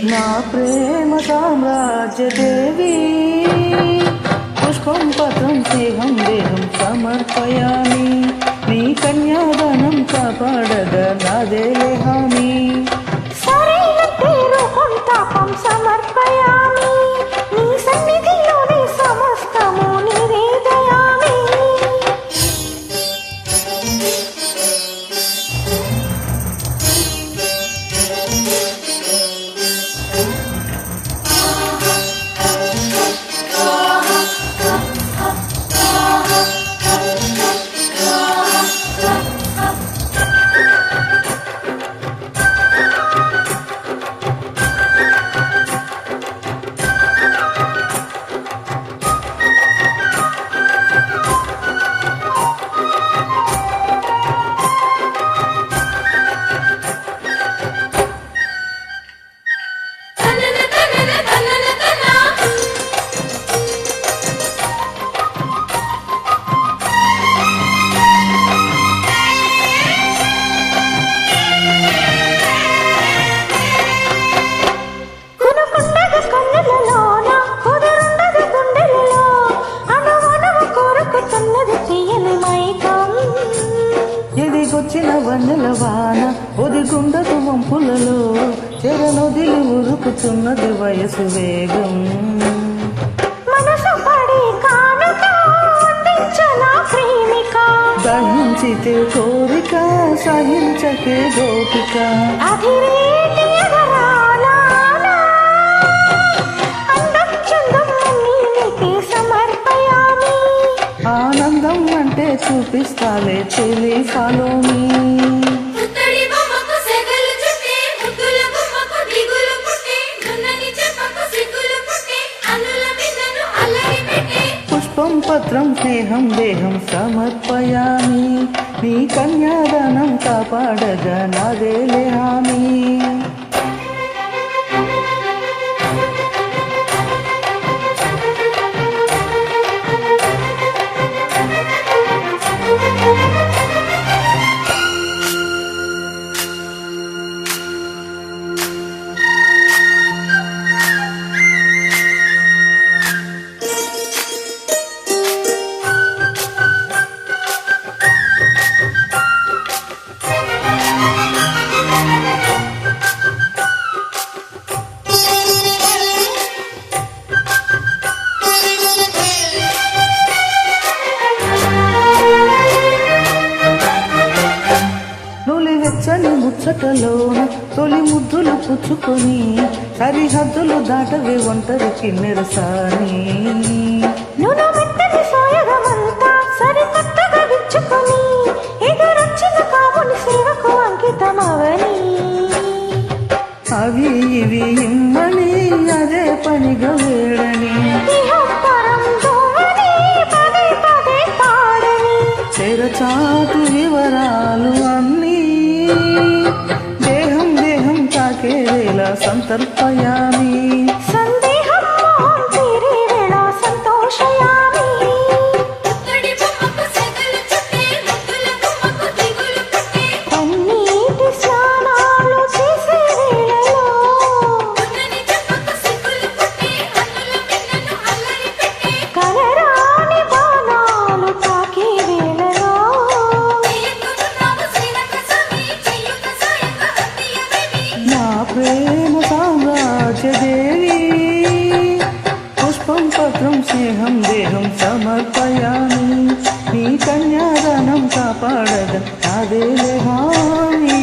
నా ప్రేమ సామ్రాజ్య దేవి పుష్పం పత్రం స్నేహం దేహం సమర్పయామి నీ కన్యాదానం కాపాడగ నాదేలే హామీ సరైన పేరు కొంతాపం సమర్పయామి నీ సన్నిధిలోని సమస్తము నివేదయామి ఎదిగొచ్చిన వన్నెల వాన ఒదిగుండదు వంపులలో చెరనొదిలి ఉరుకుతున్నది వయసు వేగం మనసు పడి కానుక అందించనా ప్రేమిక దహించితే కోరిక సహించకే గోపిక అధిరేటి ఎగరాలానా అందం చందం నీకే సమర్పయామి ఆనందం అంటే చూపిస్తాలే చెలి ఫాలో మీ పుష్పం పత్రం స్నేహం దేహం సమర్పయామి నీ కన్యాదానం కాపాడగా నాదేలే హామీ వెచ్చని ముచ్చటలోన తొలి ముద్దులు పుచ్చుకొని సరిహద్దులు దాటవే ఒంటరి కిన్నెరసాని నువ్వు మెత్తని సోయగమంతా సరికొత్తగా విచ్చుకొని ఎదురొచ్చిన కావుని సేవకు అంకితమవని అవి ఇవి ఇమ్మని అదే పనిగా వేడని ఇహపరం దూరని పదే పదే పాడని తెరచాటు వివరాలు అన్నీ దేహం దేహం తాకే వేళ సంతర్పయామి సందేహం మోహం తీరే వేళ సంతోషయామి కన్నీటి స్నానాలు చేసే వేళలో కలరాని బాణాలు తాకే వేళలో నా ప్రేమ సామ్రాజ్య దేవి పుష్పం పత్రం స్నేహం దేహం సమర్పయామి నీ కన్యాదానం కాపాడగా నాదేలే హామీ